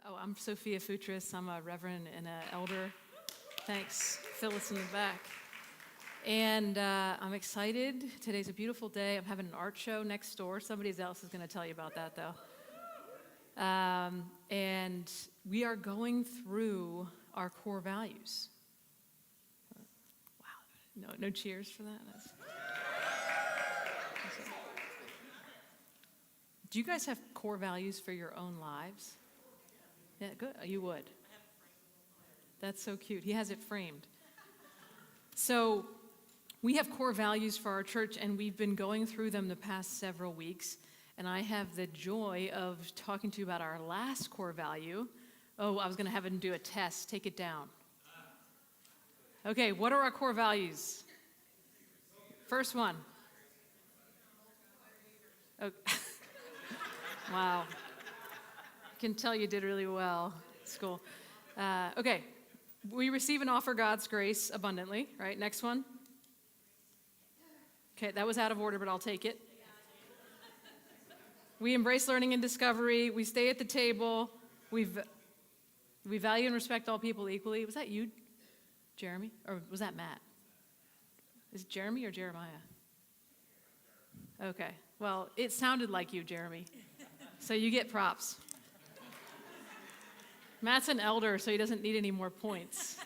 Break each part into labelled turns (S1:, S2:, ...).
S1: I'm Sophia Foutres. I'm a reverend and an elder. Thanks, Phyllis in the back. And I'm excited. Today's a beautiful day. I'm having an art show next door. Somebody else is going to tell you about that, though. And we are going through our core values. Wow. No cheers for that? Do you guys have core values for your own lives? Yeah, good. You would. That's so cute. He has it framed. So we have core values for our church, and we've been going through them the past several weeks. And I have the joy of talking to you about our last core value. Oh, I was going to have him do a test. Take it down. Okay, what are our core values? First one. Okay. Wow. I can tell you did really well. It's cool. Okay. We receive and offer God's grace abundantly, right? Next one. Okay, that was out of order, but I'll take it. We embrace learning and discovery. We stay at the table. We value and respect all people equally. Was that you, Jeremy? Or was that Matt? Is it Jeremy or Jeremiah? Okay. Well, it sounded like you, Jeremy. So you get props. Matt's an elder, so he doesn't need any more points.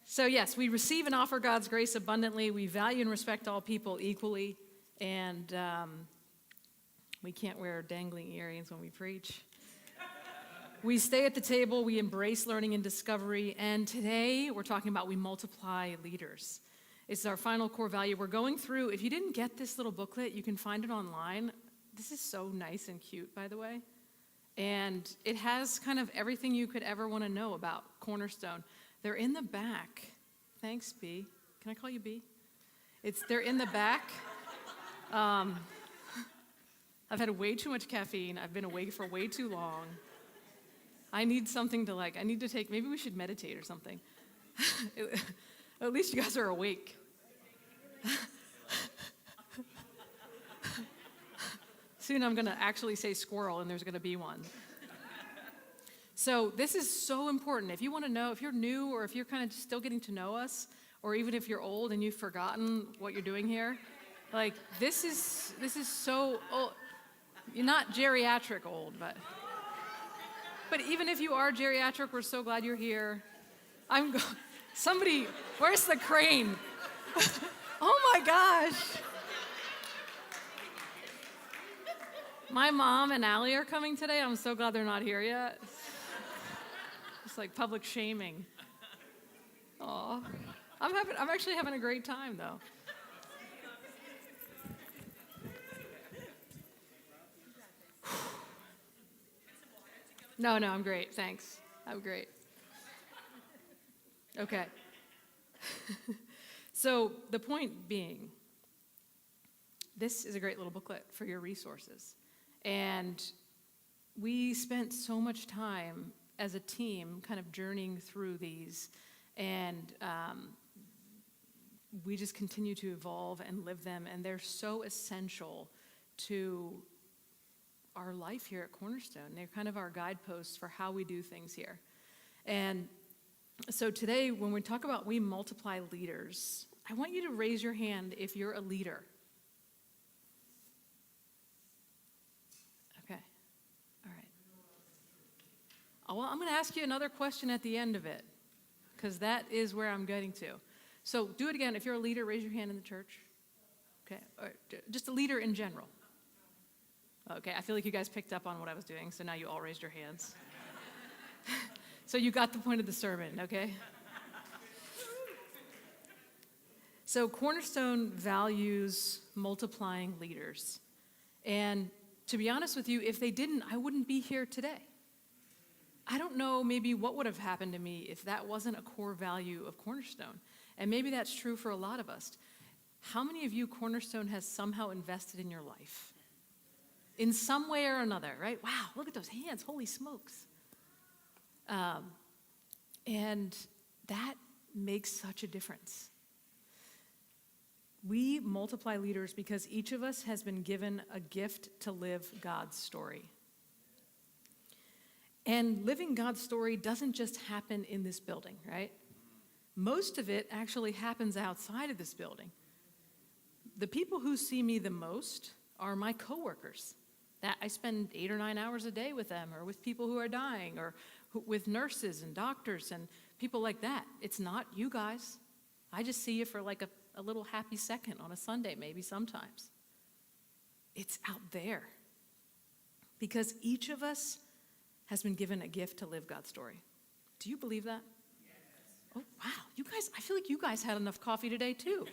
S1: So yes, we receive and offer God's grace abundantly. We value and respect all people equally. And we can't wear dangling earrings when we preach. We stay at the table. We embrace learning and discovery. And today we're talking about we multiply leaders. It's our final core value. We're going through, if you didn't get this little booklet, you can find it online. This is so nice and cute, by the way. And it has kind of everything you could ever want to know about Cornerstone. They're in the back. Thanks, B. Can I call you B? They're in the back. I've had way too much caffeine. I've been awake for way too long. I need something to I need to take, maybe we should meditate or something. At least you guys are awake. Soon I'm going to actually say squirrel, and there's going to be one. So this is so important. If you want to know, if you're new or if you're kind of still getting to know us, or even if you're old and you've forgotten what you're doing here, this is so old. You're not geriatric old, but even if you are geriatric, we're so glad you're here. Somebody, where's the crane? Oh my gosh. My mom and Allie are coming today. I'm so glad they're not here yet. It's like public shaming. Aw. I'm actually having a great time, though. No, I'm great. Thanks. I'm great. Okay. So the point being, this is a great little booklet for your resources. And we spent so much time as a team kind of journeying through these, and we just continue to evolve and live them, and they're so essential to our life here at Cornerstone. They're kind of our guideposts for how we do things here. And so today, when we talk about we multiply leaders, I want you to raise your hand if you're a leader. Okay. All right. Well, I'm going to ask you another question at the end of it, because that is where I'm getting to. So do it again. If you're a leader, raise your hand in the church. Okay. Or just a leader in general. Okay. I feel like you guys picked up on what I was doing, so now you all raised your hands. So you got the point of the sermon, okay? So Cornerstone values multiplying leaders. And to be honest with you, if they didn't, I wouldn't be here today. I don't know maybe what would have happened to me if that wasn't a core value of Cornerstone. And maybe that's true for a lot of us. How many of you Cornerstone has somehow invested in your life? In some way or another, right? Wow, look at those hands, holy smokes. And that makes such a difference. We multiply leaders because each of us has been given a gift to live God's story. And living God's story doesn't just happen in this building, right? Most of it actually happens outside of this building. The people who see me the most are my coworkers. That I spend 8 or 9 hours a day with them, or with people who are dying, or with nurses and doctors and people like that. It's not you guys. I just see you for like a little happy second on a Sunday, maybe sometimes. It's out there. Because each of us has been given a gift to live God's story. Do you believe that? Yes. Oh, wow. You guys, I feel like you guys had enough coffee today, too.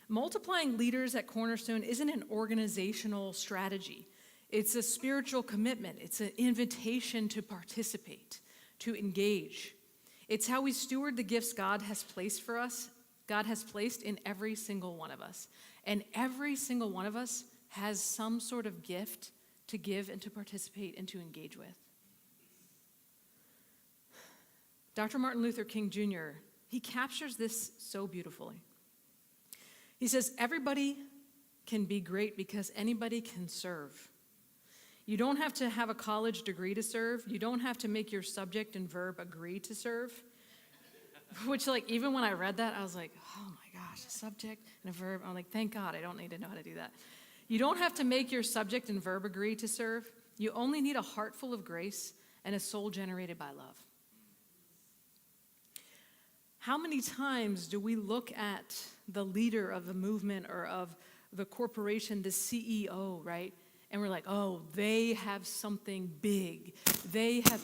S1: Multiplying leaders at Cornerstone isn't an organizational strategy. It's a spiritual commitment. It's an invitation to participate, to engage. It's how we steward the gifts God has placed for us, God has placed in every single one of us. And every single one of us has some sort of gift to give and to participate and to engage with. Dr. Martin Luther King Jr., he captures this so beautifully. He says, everybody can be great because anybody can serve. You don't have to have a college degree to serve. You don't have to make your subject and verb agree to serve. Which, like, even when I read that, I was like, oh my gosh, a subject and a verb. I'm like, thank God I don't need to know how to do that. You don't have to make your subject and verb agree to serve. You only need a heart full of grace and a soul generated by love. How many times do we look at the leader of the movement or of the corporation, the CEO, right? And we're like, oh, they have something big. They have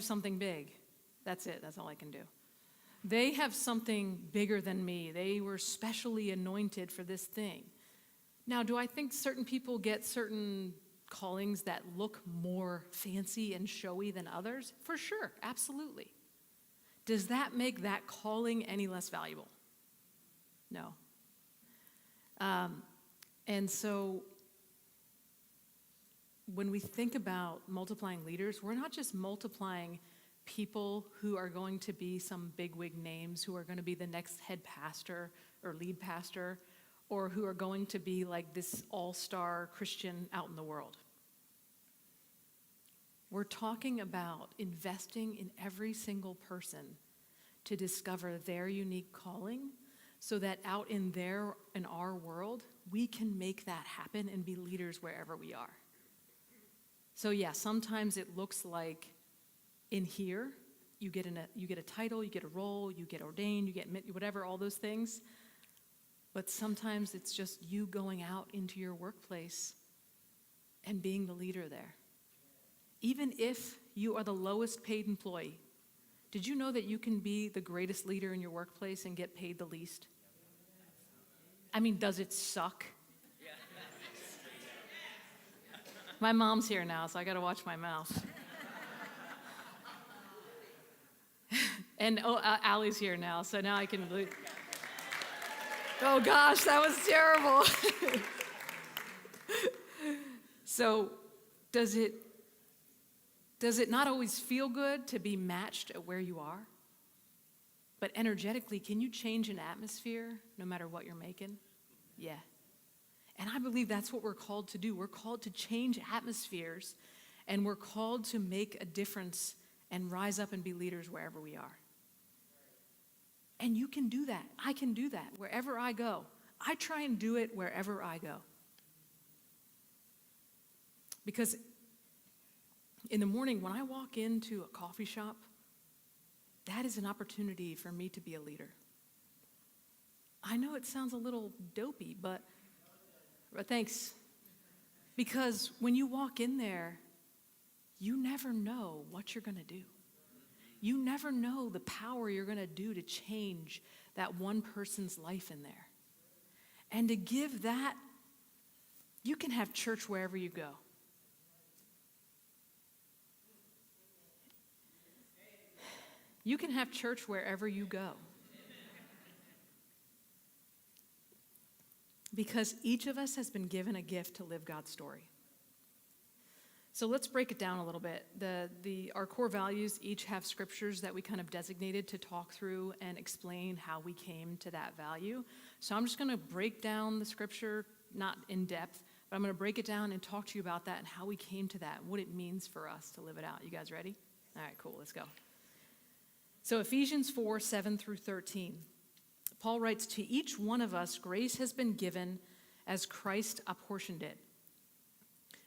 S1: something big. That's it. That's all I can do. They have something bigger than me. They were specially anointed for this thing. Now, do I think certain people get certain callings that look more fancy and showy than others? For sure, absolutely. Does that make that calling any less valuable? No. And so when we think about multiplying leaders, we're not just multiplying people who are going to be some bigwig names, who are going to be the next head pastor or lead pastor, or who are going to be like this all-star Christian out in the world. We're talking about investing in every single person to discover their unique calling so that out in our world, we can make that happen and be leaders wherever we are. So yeah, sometimes it looks like in here, you get a title, you get a role, you get ordained, you get whatever, all those things. But sometimes it's just you going out into your workplace and being the leader there. Even if you are the lowest paid employee, did you know that you can be the greatest leader in your workplace and get paid the least? I mean, does it suck? My mom's here now, so I got to watch my mouth. And Allie's here now, so now I can. Oh gosh, that was terrible. So, does it not always feel good to be matched at where you are? But energetically, can you change an atmosphere no matter what you're making? Yeah. And I believe that's what we're called to do. We're called to change atmospheres, and we're called to make a difference and rise up and be leaders wherever we are. And you can do that. I can do that wherever I go. I try and do it wherever I go. Because in the morning, when I walk into a coffee shop, that is an opportunity for me to be a leader. I know it sounds a little dopey, but thanks. Because when you walk in there, you never know what you're going to do. You never know the power you're going to do to change that one person's life in there. And to give that, you can have church wherever you go. You can have church wherever you go. Because each of us has been given a gift to live God's story. So let's break it down a little bit. Our core values each have scriptures that we kind of designated to talk through and explain how we came to that value. So I'm just going to break down the scripture, not in depth, But I'm going to break it down and talk to you about that and how we came to that, and what it means for us to live it out. You guys ready? All right, cool, let's go. So Ephesians 4, 7 through 13. Paul writes, to each one of us grace has been given as Christ apportioned it.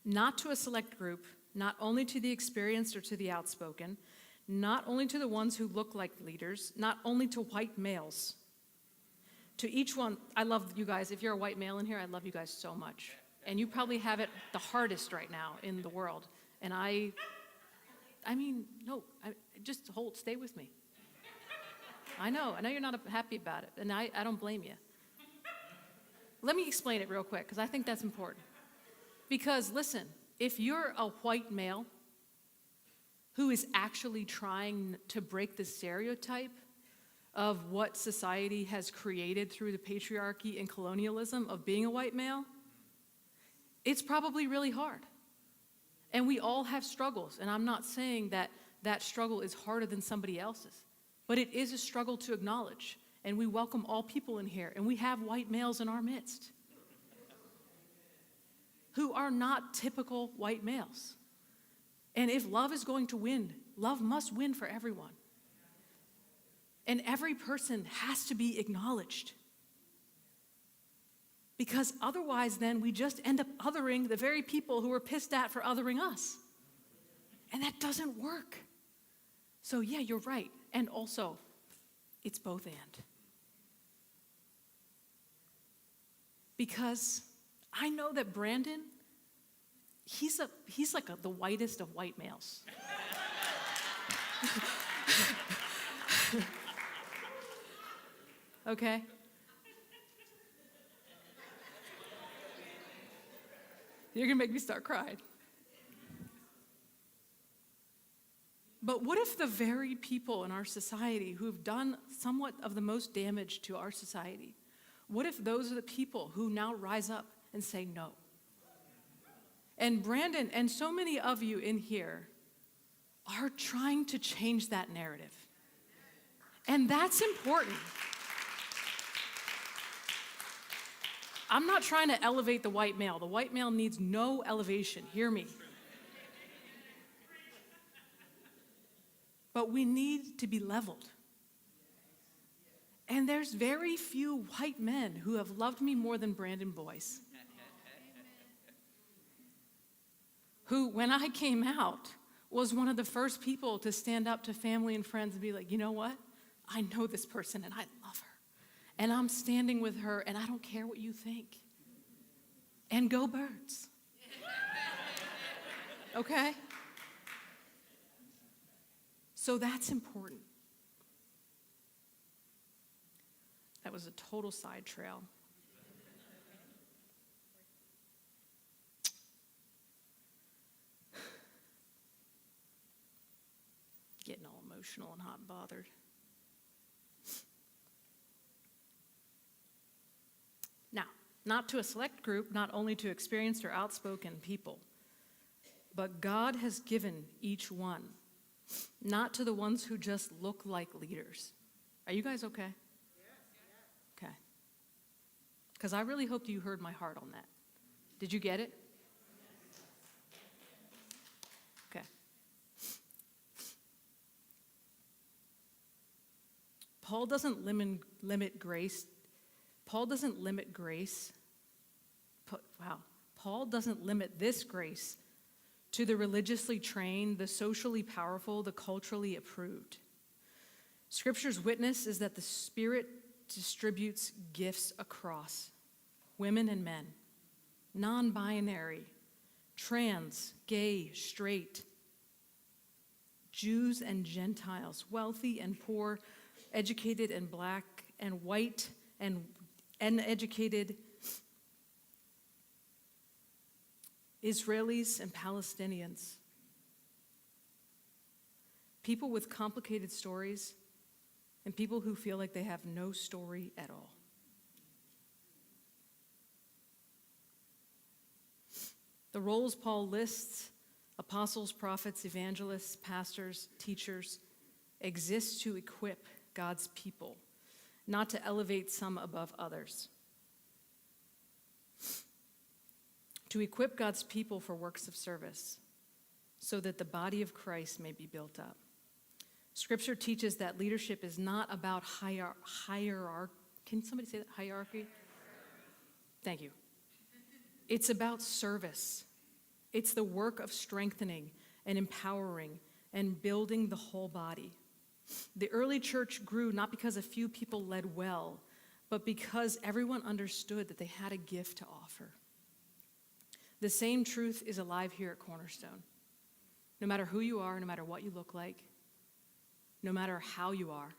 S1: Not to a select group, not only to the experienced or to the outspoken, not only to the ones who look like leaders, not only to white males. To each one, I love you guys. If you're a white male in here, I love you guys so much. And you probably have it the hardest right now in the world. And just stay with me. I know you're not happy about it, and I don't blame you. Let me explain it real quick, because I think that's important. Because listen, if you're a white male who is actually trying to break the stereotype of what society has created through the patriarchy and colonialism of being a white male, it's probably really hard. And we all have struggles, and I'm not saying that that struggle is harder than somebody else's, but it is a struggle to acknowledge, and we welcome all people in here, and we have white males in our midst who are not typical white males. And if love is going to win, love must win for everyone. And every person has to be acknowledged. Because otherwise then we just end up othering the very people who are pissed at for othering us. And that doesn't work. So yeah, you're right. And also, it's both and. Because I know that Brandon, he's like the whitest of white males. Okay? You're gonna make me start crying. But what if the very people in our society who've done somewhat of the most damage to our society, what if those are the people who now rise up and say no? And Brandon and so many of you in here are trying to change that narrative. And that's important. I'm not trying to elevate the white male. The white male needs no elevation. Hear me. But we need to be leveled. And there's very few white men who have loved me more than Brandon Boyce. Who, when I came out, was one of the first people to stand up to family and friends and be like, you know what? I know this person and I love her. And I'm standing with her and I don't care what you think. And go Birds. Okay? So that's important. That was a total side trail. Getting all emotional and hot and bothered. Now, not to a select group, not only to experienced or outspoken people, but God has given each one, not to the ones who just look like leaders. Are you guys okay? Okay. Because I really hoped you heard my heart on that. Did you get it? Okay. Paul doesn't limit grace. Paul doesn't limit grace. Paul doesn't limit this grace to the religiously trained, the socially powerful, the culturally approved. Scripture's witness is that the Spirit distributes gifts across women and men, non-binary, trans, gay, straight, Jews and Gentiles, wealthy and poor, educated and black and white and uneducated, Israelis and Palestinians, people with complicated stories, and people who feel like they have no story at all. The roles Paul lists, apostles, prophets, evangelists, pastors, teachers, exist to equip God's people, not to elevate some above others. to equip God's people for works of service, so that the body of Christ may be built up. Scripture teaches that leadership is not about hierarchy. Can somebody say that? Hierarchy? Thank you. It's about service. It's the work of strengthening and empowering and building the whole body. The early church grew not because a few people led well, but because everyone understood that they had a gift to offer. The same truth is alive here at Cornerstone. No matter who you are, no matter what you look like, no matter how you are,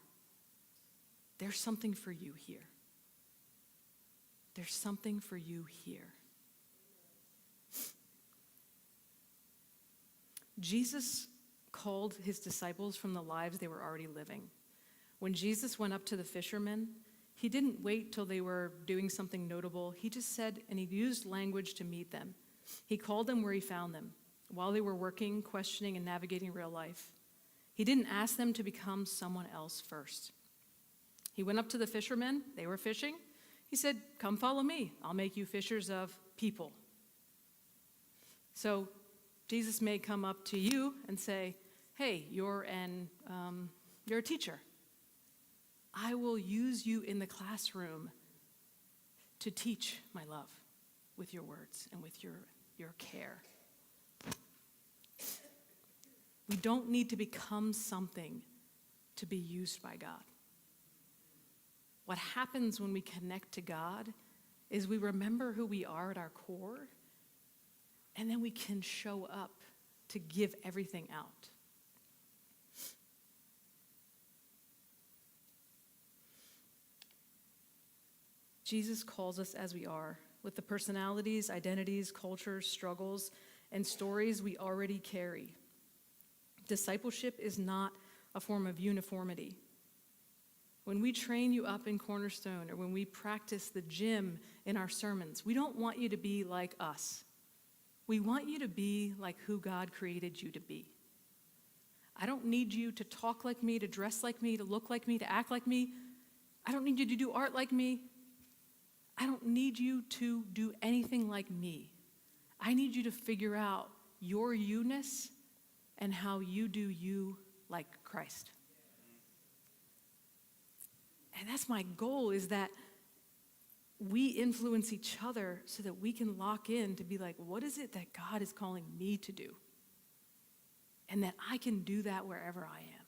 S1: there's something for you here. There's something for you here. Jesus called his disciples from the lives they were already living. When Jesus went up to the fishermen, he didn't wait till they were doing something notable. He just said, and he used language to meet them. He called them where he found them, while they were working, questioning, and navigating real life. He didn't ask them to become someone else first. He went up to the fishermen. They were fishing. He said, come follow me. I'll make you fishers of people. So Jesus may come up to you and say, hey, you're a teacher. I will use you in the classroom to teach my love with your words and with your care. We don't need to become something to be used by God. What happens when we connect to God is we remember who we are at our core, and then we can show up to give everything out. Jesus calls us as we are, with the personalities, identities, cultures, struggles, and stories we already carry. Discipleship is not a form of uniformity. When we train you up in Cornerstone, or when we practice the gym in our sermons, we don't want you to be like us. We want you to be like who God created you to be. I don't need you to talk like me, to dress like me, to look like me, to act like me. I don't need you to do art like me. I don't need you to do anything like me. I need you to figure out your you-ness and how you do you like Christ. And that's my goal, is that we influence each other so that we can lock in to be like, what is it that God is calling me to do? And that I can do that wherever I am.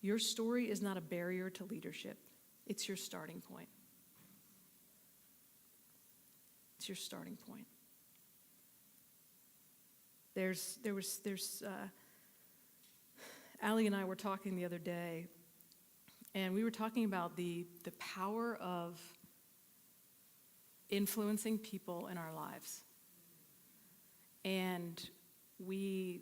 S1: Your story is not a barrier to leadership. It's your starting point. It's your starting point. Allie and I were talking the other day, and we were talking about the power of influencing people in our lives. And we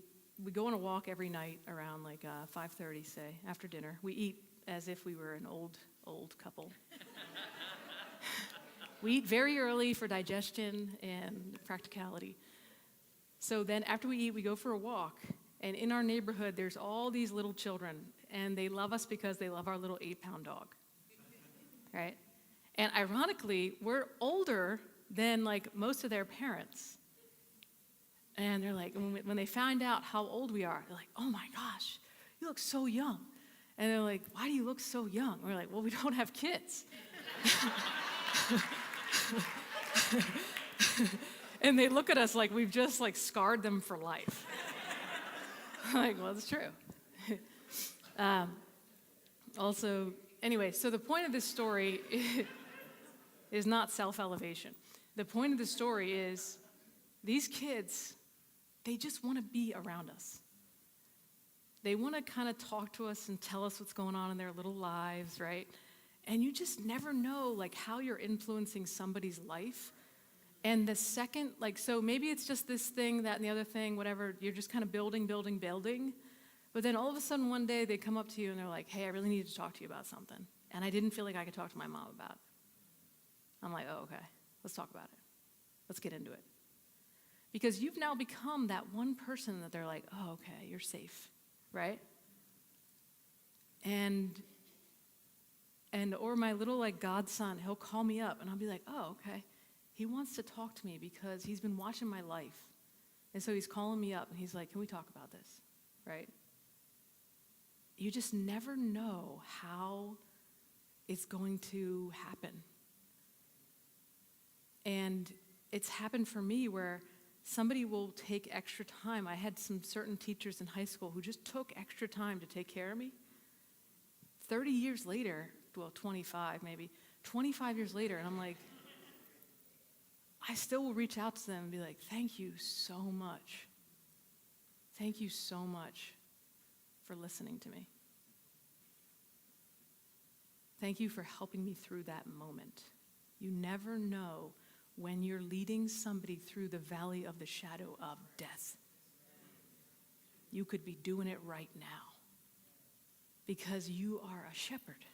S1: go on a walk every night around like 5:30, say, after dinner. We eat as if we were an old couple. We eat very early for digestion and practicality. So then after we eat, we go for a walk. And in our neighborhood, there's all these little children. And they love us because they love our little 8-pound dog. Right? And ironically, we're older than like most of their parents. And they're like, when they find out how old we are, they're like, oh my gosh, you look so young. And they're like, why do you look so young? We're like, well, we don't have kids. And they look at us like we've just like scarred them for life. Like, well, it's true. Also, anyway, so the point of this story is not self-elevation. The point of the story is these kids, they just want to be around us. They want to kind of talk to us and tell us what's going on in their little lives, right? And you just never know, like, how you're influencing somebody's life. And the second, like, so maybe it's just this thing, that, and the other thing, whatever. You're just kind of building. But then all of a sudden one day they come up to you and they're like, hey, I really need to talk to you about something. And I didn't feel like I could talk to my mom about it. I'm like, oh, okay, let's talk about it. Let's get into it. Because you've now become that one person that they're like, oh, okay, you're safe, right? And or my little like godson, he'll call me up and I'll be like, oh, okay. He wants to talk to me because he's been watching my life. And so he's calling me up and he's like, can we talk about this? Right? You just never know how it's going to happen. And it's happened for me where somebody will take extra time. I had some certain teachers in high school who just took extra time to take care of me. 30 years later, well, 25 maybe, 25 years later, and I'm like, I still will reach out to them and be like, thank you so much. Thank you so much for listening to me. Thank you for helping me through that moment. You never know when you're leading somebody through the valley of the shadow of death. You could be doing it right now because you are a shepherd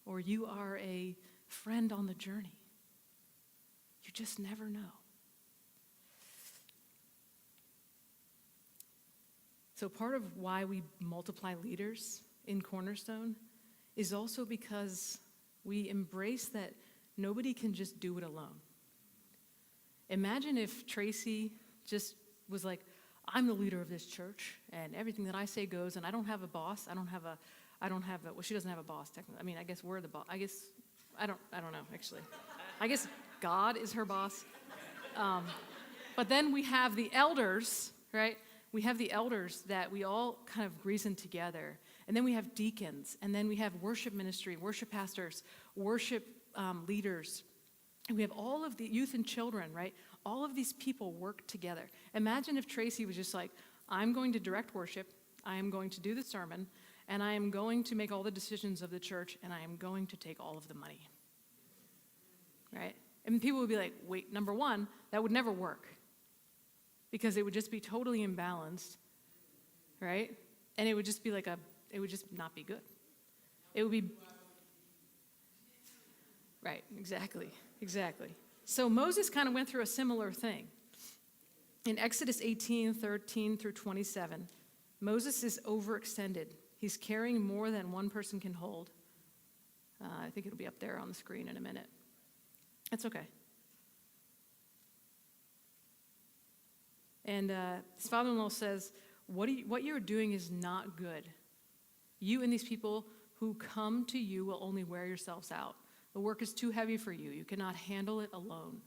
S1: or you are a friend on the journey. You just never know. So part of why we multiply leaders in Cornerstone is also because we embrace that nobody can just do it alone. Imagine if Tracy just was like, I'm the leader of this church, and everything that I say goes, and I don't have a boss. Well, she doesn't have a boss, technically. I mean, I guess we're the boss. I don't know, actually. I guess God is her boss. But then we have the elders, right? We have the elders that we all kind of reason together. And then we have deacons, and then we have worship ministry, worship pastors, worship leaders. And we have all of the youth and children, right? All of these people work together. Imagine if Tracy was just like, I'm going to direct worship, I am going to do the sermon, and I am going to make all the decisions of the church, and I am going to take all of the money. Right? And people would be like, wait, number one, that would never work. Because it would just be totally imbalanced, right? And it would just be like it would just not be good. It would be, right, exactly. So Moses kind of went through a similar thing. In Exodus 18, 13 through 27, Moses is overextended. He's carrying more than one person can hold. I think it'll be up there on the screen in a minute. That's okay. And his father-in-law says, what you're doing is not good. You and these people who come to you will only wear yourselves out. The work is too heavy for you. You cannot handle it alone.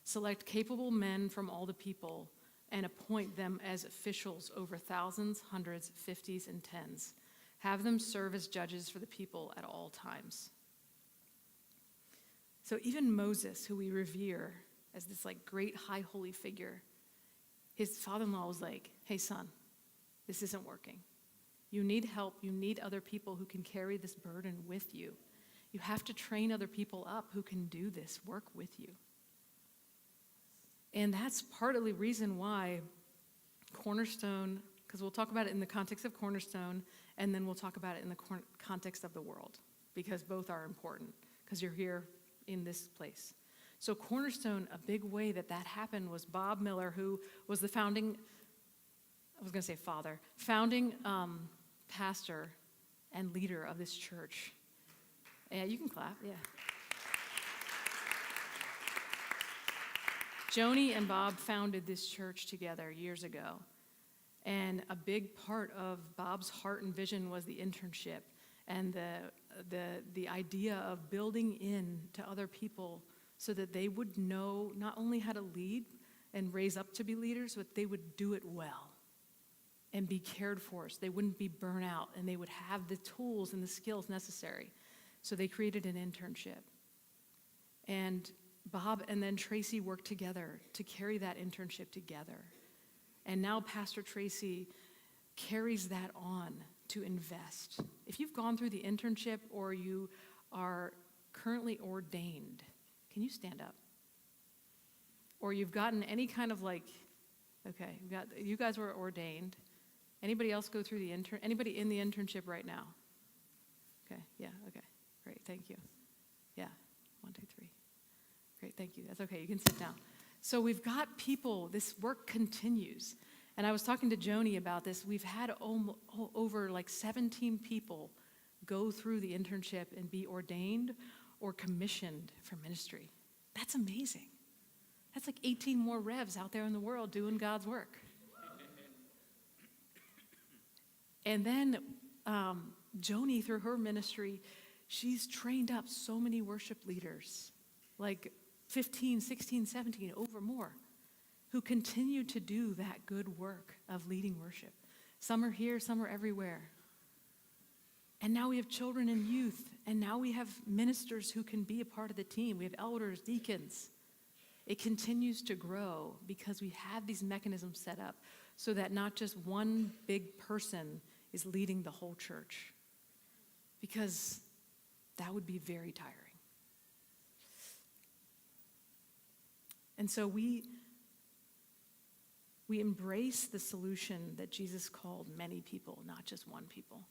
S1: Select capable men from all the people and appoint them as officials over thousands, hundreds, fifties, and tens. Have them serve as judges for the people at all times. So even Moses, who we revere as this like great high holy figure, his father-in-law was like, hey son, this isn't working. You need help. You need other people who can carry this burden with you. You have to train other people up who can do this work with you. And that's part of the reason why Cornerstone, because we'll talk about it in the context of Cornerstone, and then we'll talk about it in the context of the world, because both are important, because you're here in this place. So Cornerstone, a big way that happened was Bob Miller, who was the founding pastor and leader of this church. Yeah, you can clap, yeah. Joni and Bob founded this church together years ago. And a big part of Bob's heart and vision was the internship and the idea of building in to other people so that they would know not only how to lead and raise up to be leaders, but they would do it well and be cared for so they wouldn't be burnt out and they would have the tools and the skills necessary. So they created an internship. And Bob and then Tracy worked together to carry that internship together. And now Pastor Tracy carries that on to invest. If you've gone through the internship or you are currently ordained, can you stand up? Or you've gotten any kind of you guys were ordained. Anybody else go through anybody in the internship right now? Okay, yeah, okay, great, thank you. Yeah, 1, 2, 3. Great, thank you. That's okay, you can sit down. So we've got people, this work continues. And I was talking to Joni about this. We've had over 17 people go through the internship and be ordained or commissioned for ministry. That's amazing. That's like 18 more revs out there in the world doing God's work. And then Joni, through her ministry, she's trained up so many worship leaders, like 15, 16, 17, over more, who continue to do that good work of leading worship. Some are here, some are everywhere. And now we have children and youth, and now we have ministers who can be a part of the team. We have elders, deacons. It continues to grow because we have these mechanisms set up so that not just one big person is leading the whole church, because that would be very tiring. And so we embrace the solution that Jesus called many people, not just one people.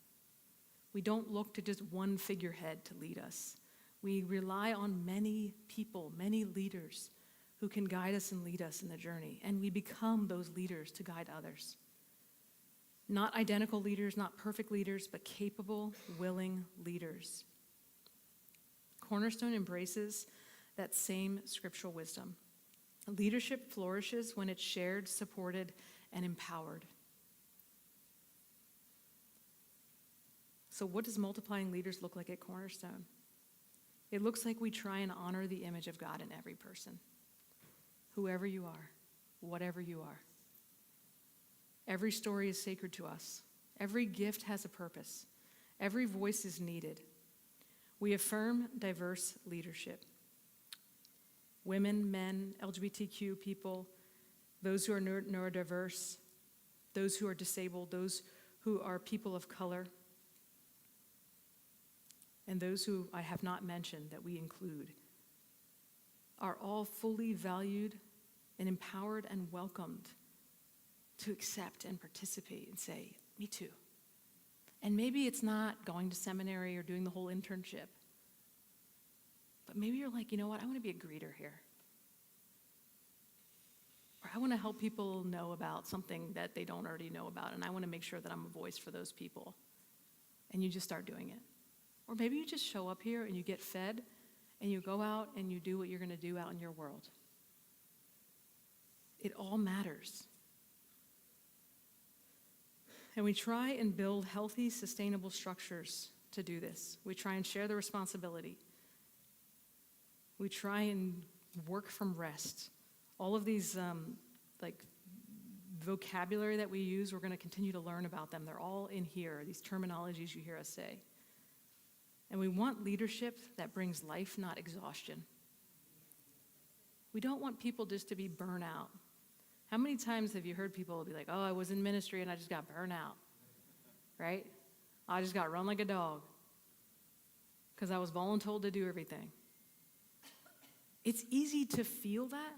S1: We don't look to just one figurehead to lead us. We rely on many people, many leaders who can guide us and lead us in the journey, and we become those leaders to guide others. Not identical leaders, not perfect leaders, but capable, willing leaders. Cornerstone embraces that same scriptural wisdom. Leadership flourishes when it's shared, supported, and empowered. So what does multiplying leaders look like at Cornerstone? It looks like we try and honor the image of God in every person. Whoever you are, whatever you are. Every story is sacred to us. Every gift has a purpose. Every voice is needed. We affirm diverse leadership. Women, men, LGBTQ people, those who are neurodiverse, those who are disabled, those who are people of color, and those who I have not mentioned that we include, are all fully valued and empowered and welcomed to accept and participate and say, me too. And maybe it's not going to seminary or doing the whole internship, but maybe you're like, you know what, I want to be a greeter here. Or I want to help people know about something that they don't already know about, and I want to make sure that I'm a voice for those people. And you just start doing it. Or maybe you just show up here and you get fed, and you go out and you do what you're going to do out in your world. It all matters. And we try and build healthy, sustainable structures to do this. We try and share the responsibility. We try and work from rest. All of these vocabulary that we use, we're going to continue to learn about them. They're all in here, these terminologies you hear us say. And we want leadership that brings life, not exhaustion. We don't want people just to be burnout. How many times have you heard people be like, oh, I was in ministry and I just got burnt out, right? I just got run like a dog because I was voluntold to do everything. It's easy to feel that,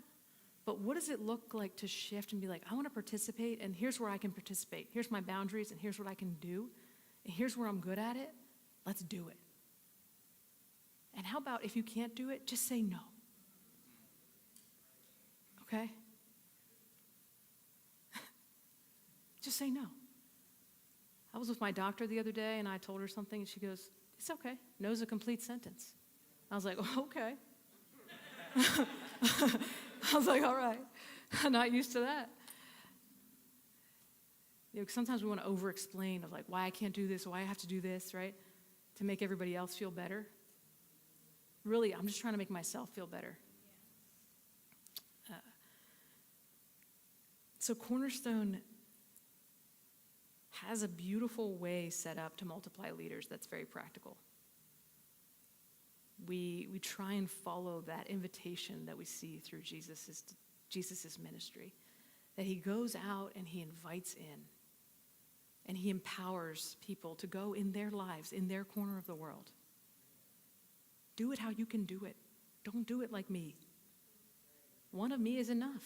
S1: but what does it look like to shift and be like, I want to participate, and here's where I can participate. Here's my boundaries, and here's what I can do, and here's where I'm good at it. Let's do it. And how about if you can't do it, just say no. Okay? Just say no. I was with my doctor the other day, and I told her something, and she goes, it's okay. No's a complete sentence. I was like, oh, okay. I was like, all right. I'm not used to that. You know, sometimes we want to over-explain of like why I can't do this, or why I have to do this, right? To make everybody else feel better. Really, I'm just trying to make myself feel better. So Cornerstone has a beautiful way set up to multiply leaders that's very practical. We try and follow that invitation that we see through Jesus's ministry, that he goes out and he invites in, and he empowers people to go in their lives, in their corner of the world. Do it how you can do it. Don't do it like me. One of me is enough.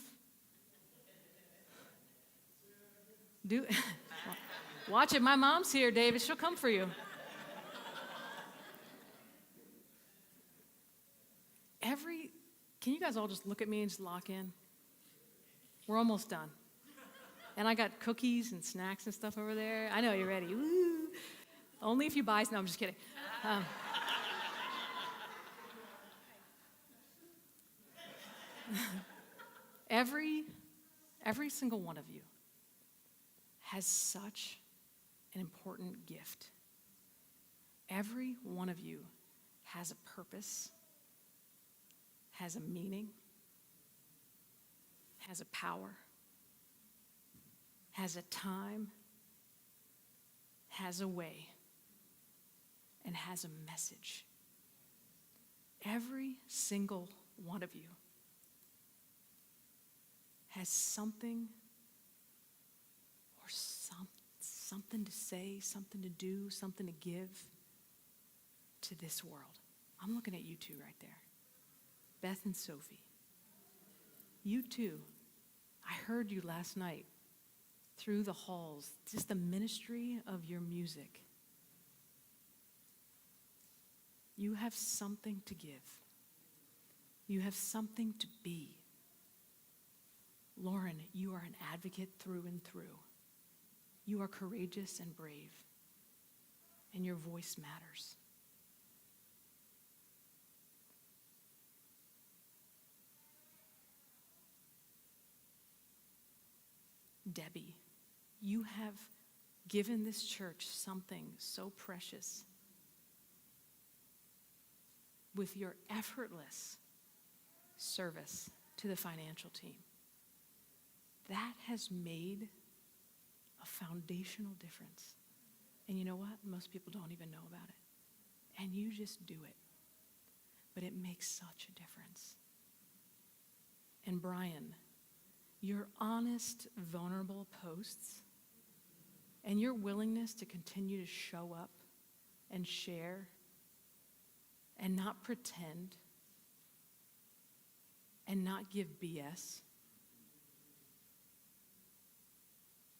S1: Watch it. My mom's here, David. She'll come for you. Can you guys all just look at me and just lock in? We're almost done. And I got cookies and snacks and stuff over there. I know you're ready. Woo. Only if you buy. No, I'm just kidding. Um, every single one of you has such an important gift. Every one of you has a purpose, has a meaning, has a power, has a time, has a way, and has a message. Every single one of you has something or something to say, something to do, something to give to this world. I'm looking at you two right there, Beth and Sophie. You two, I heard you last night through the halls, just the ministry of your music. You have something to give. You have something to be. Lauren, you are an advocate through and through. You are courageous and brave, and your voice matters. Debbie, you have given this church something so precious with your effortless service to the financial team. That has made a foundational difference. And you know what? Most people don't even know about it. And you just do it. But it makes such a difference. And Brian, your honest, vulnerable posts and your willingness to continue to show up and share and not pretend and not give BS,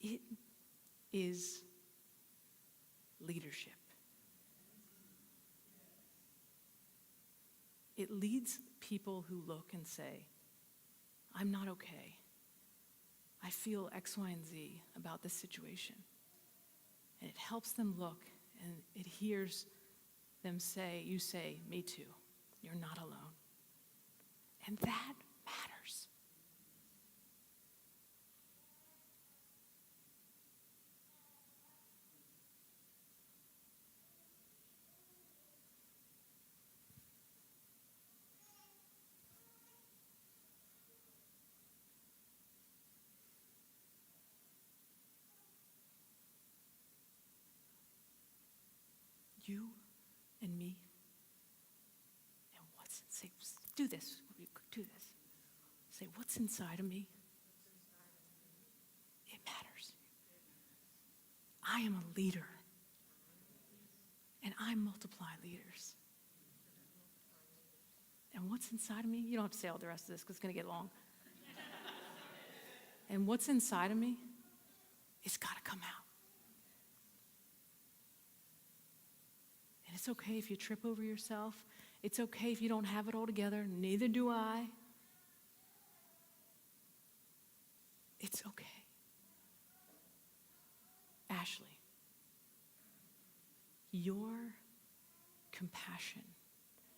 S1: it is leadership. It leads people who look and say, I'm not okay. I feel X, Y, and Z about this situation. And it helps them look, and it hears them say, you say, me too. You're not alone. And that matters. You and me. And say, do this. Do this. Say, what's inside of me? It matters. I am a leader. And I multiply leaders. And what's inside of me? You don't have to say all the rest of this because it's going to get long. And what's inside of me, it's got to come out. And it's okay if you trip over yourself. It's okay if you don't have it all together. Neither do I. It's okay. Ashley, your compassion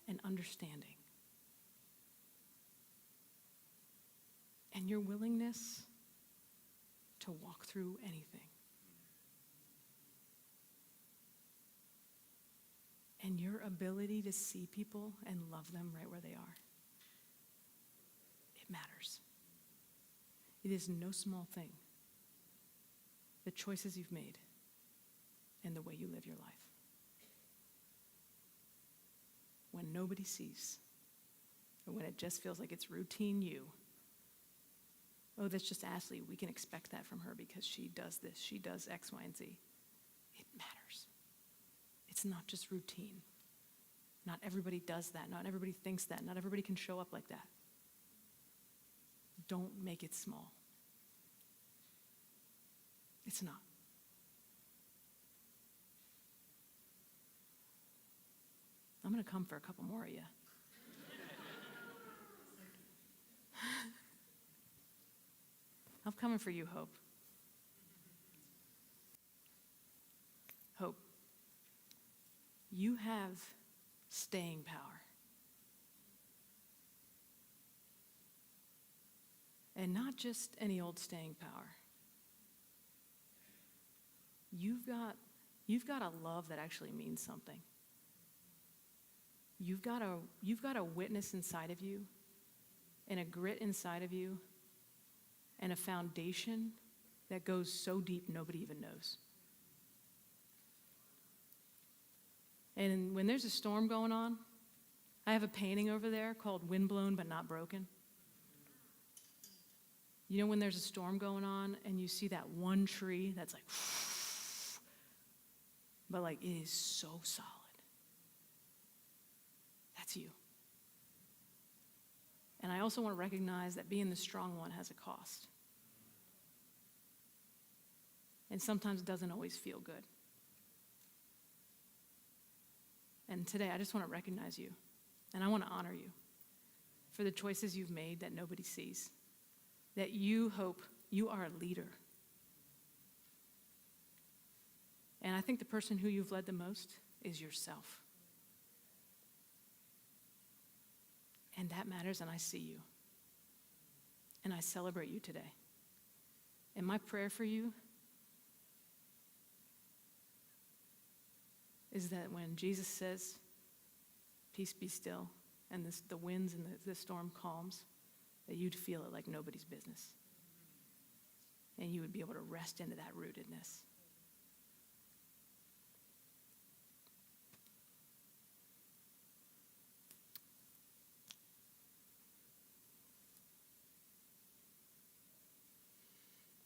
S1: and understanding and your willingness to walk through anything and your ability to see people and love them right where they are, it matters. It is no small thing, the choices you've made and the way you live your life. When nobody sees, or when it just feels like it's routine you, oh, that's just Ashley. We can expect that from her because she does this, she does X, Y, and Z. It matters. It's not just routine. Not everybody does that. Not everybody thinks that. Not everybody can show up like that. Don't make it small. It's not. I'm going to come for a couple more of you. I'm coming for you, Hope. Hope, you have staying power. And not just any old staying power. You've got a love that actually means something. You've got a witness inside of you, and a grit inside of you, and a foundation that goes so deep nobody even knows. And when there's a storm going on, I have a painting over there called Windblown But Not Broken. You know when there's a storm going on and you see that one tree that's like, but like it is so solid. That's you. And I also want to recognize that being the strong one has a cost. And sometimes it doesn't always feel good. And today I just want to recognize you. And I want to honor you for the choices you've made that nobody sees. That you hope you are a leader. And I think the person who you've led the most is yourself. And that matters, and I see you. And I celebrate you today. And my prayer for you is that when Jesus says, peace be still, and the winds and the storm calms, that you'd feel it like nobody's business. And you would be able to rest into that rootedness.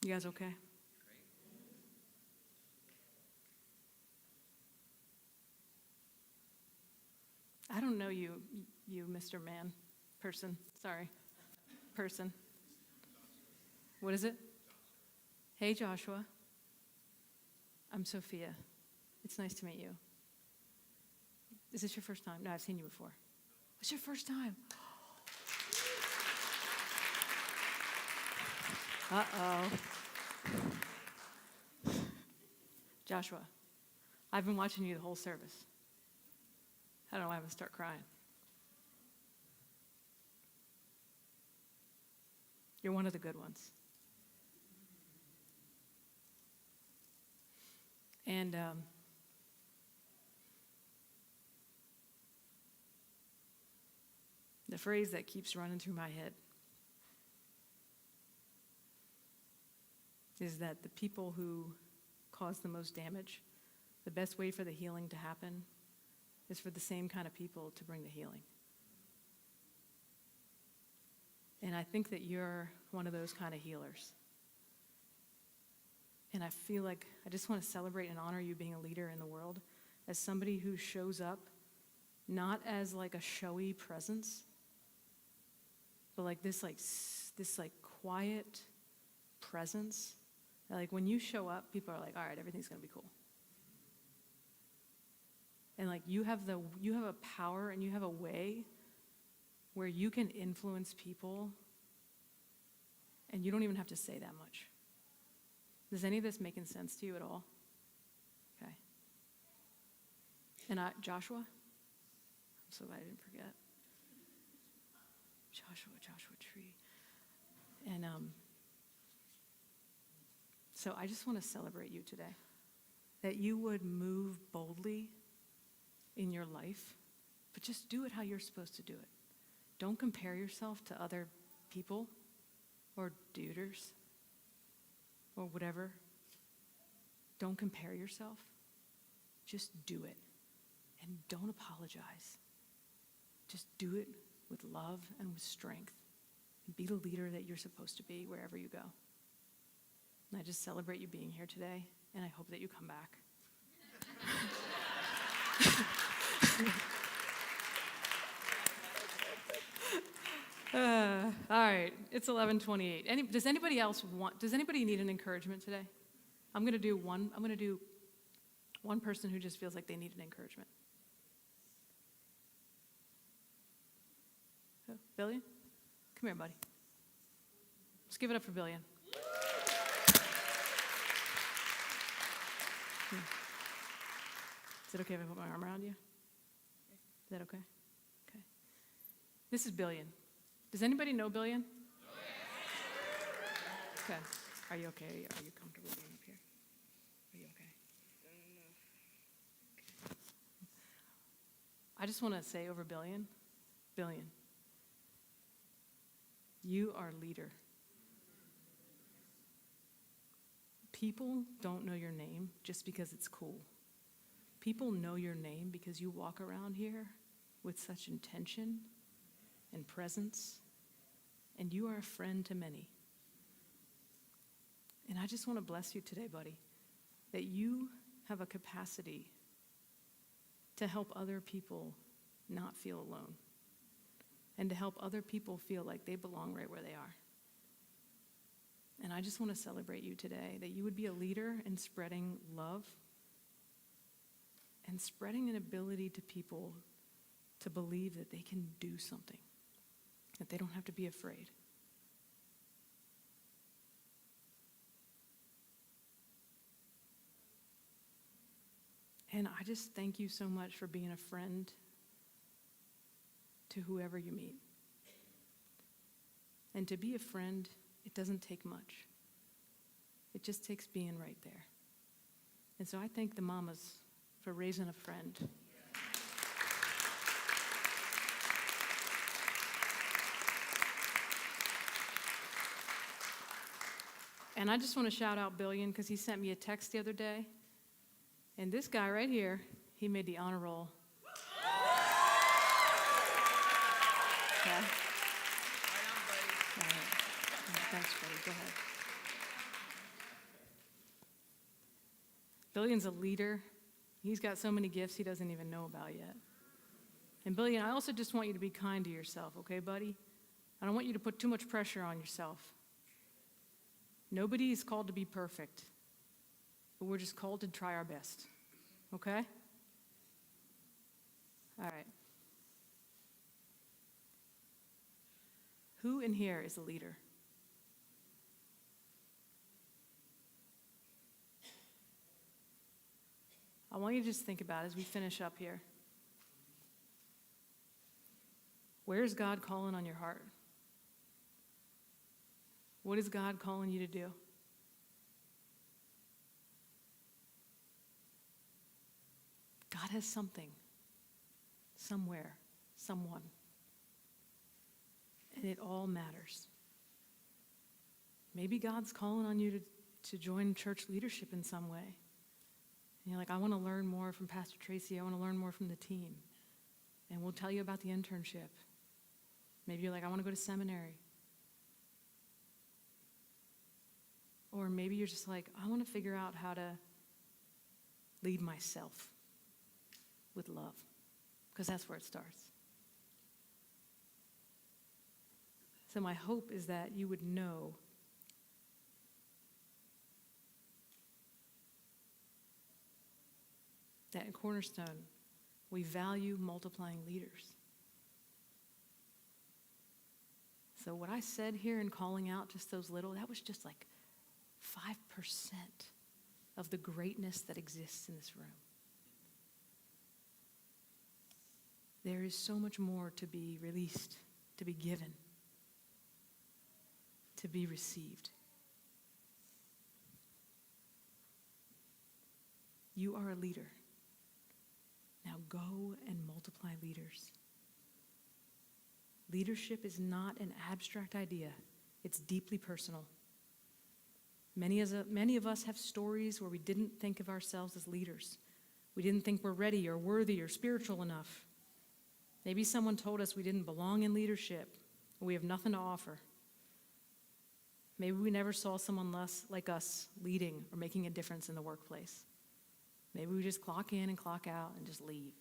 S1: You guys okay? I don't know you, Mr. Man, person, sorry. Person. What is it? Hey, Joshua. I'm Sophia. It's nice to meet you. Is this your first time? No, I've seen you before. It's your first time. Uh-oh. Joshua, I've been watching you the whole service. I don't know why I'm going to start crying. You're one of the good ones. And the phrase that keeps running through my head is that the people who cause the most damage, the best way for the healing to happen is for the same kind of people to bring the healing. And I think that you're one of those kind of healers. And I feel like I just want to celebrate and honor you being a leader in the world as somebody who shows up not as like a showy presence, but like this quiet presence. Like when you show up, people are like, all right, everything's going to be cool. And like you have a power and you have a way where you can influence people and you don't even have to say that much. Does any of this making sense to you at all? Okay. And Joshua, I'm so glad I didn't forget. Joshua Tree. And so I just want to celebrate you today. That you would move boldly in your life, but just do it how you're supposed to do it. Don't compare yourself to other people or duders or whatever. Don't compare yourself. Just do it. And don't apologize. Just do it with love and with strength. And be the leader that you're supposed to be wherever you go. And I just celebrate you being here today, and I hope that you come back. All right, it's 11:28. Does anybody need an encouragement today? I'm going to do one person who just feels like they need an encouragement. Billion? Come here, buddy. Let's give it up for Billion. Is it okay if I put my arm around you? Is that okay? Okay. This is Billion. Does anybody know Billion? Okay. Are you okay? Are you comfortable being up here? Are you okay? Okay. I just want to say over Billion, you are a leader. People don't know your name just because it's cool. People know your name because you walk around here with such intention and presence, and you are a friend to many. And I just want to bless you today, buddy, that you have a capacity to help other people not feel alone and to help other people feel like they belong right where they are. And I just want to celebrate you today, that you would be a leader in spreading love and spreading an ability to people to believe that they can do something, that they don't have to be afraid. And I just thank you so much for being a friend to whoever you meet. And to be a friend, it doesn't take much. It just takes being right there. And so I thank the mamas for raising a friend. And I just want to shout out Billion because he sent me a text the other day. And this guy right here, he made the honor roll. Okay. All right. Thanks, buddy. Go ahead. Billion's a leader. He's got so many gifts he doesn't even know about yet. And Billion, I also just want you to be kind to yourself, okay, buddy? I don't want you to put too much pressure on yourself. Nobody is called to be perfect, but we're just called to try our best, okay? All right. Who in here is a leader? I want you to just think about it as we finish up here. Where's God calling on your heart? What is God calling you to do? God has something, somewhere, someone. And it all matters. Maybe God's calling on you to join church leadership in some way. And you're like, I want to learn more from Pastor Tracy. I want to learn more from the team. And we'll tell you about the internship. Maybe you're like, I want to go to seminary. Or maybe you're just like, I want to figure out how to lead myself with love, because that's where it starts. So my hope is that you would know that in Cornerstone, we value multiplying leaders. So what I said here in calling out just those little, that was just like 5% of the greatness that exists in this room. There is so much more to be released, to be given, to be received. You are a leader. Now go and multiply leaders. Leadership is not an abstract idea. It's deeply personal. Many of us have stories where we didn't think of ourselves as leaders. We didn't think we're ready or worthy or spiritual enough. Maybe someone told us we didn't belong in leadership, or we have nothing to offer. Maybe we never saw someone less like us leading or making a difference in the workplace. Maybe we just clock in and clock out and just leave.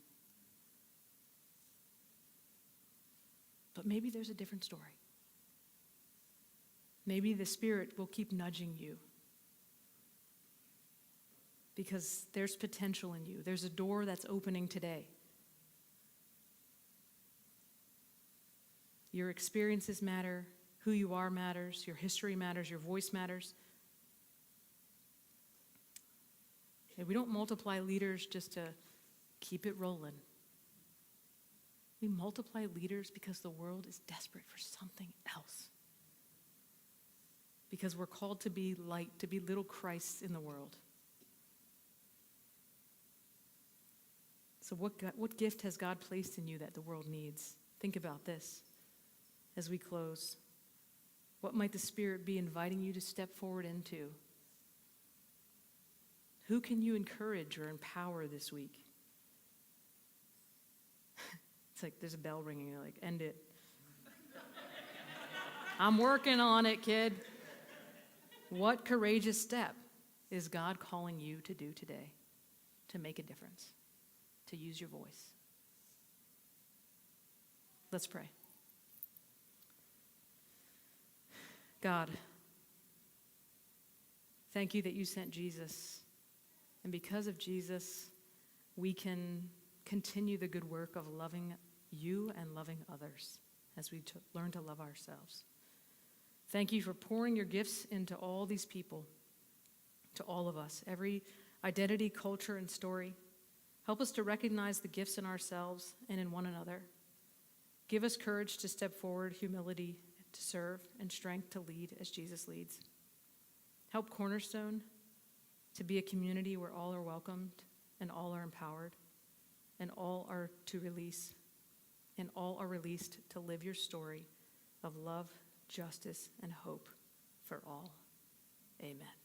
S1: But maybe there's a different story. Maybe the Spirit will keep nudging you because there's potential in you. There's a door that's opening today. Your experiences matter. Who you are matters. Your history matters. Your voice matters. And we don't multiply leaders just to Keep it rolling. We multiply leaders because the world is desperate for something else. Because we're called to be light, to be little Christs in the world. So what gift has God placed in you that the world needs? Think about this as we close. What might the Spirit be inviting you to step forward into? Who can you encourage or empower this week? It's like there's a bell ringing, you're like, end it. I'm working on it, kid. What courageous step is God calling you to do today to make a difference, to use your voice? Let's pray. God, thank you that you sent Jesus. And because of Jesus, we can continue the good work of loving you and loving others as we learn to love ourselves. Thank you for pouring your gifts into all these people, to all of us, every identity, culture, and story. Help us to recognize the gifts in ourselves and in one another. Give us courage to step forward, humility to serve, and strength to lead as Jesus leads. Help Cornerstone to be a community where all are welcomed and all are empowered and all are released to live your story of love, justice, and hope for all. Amen.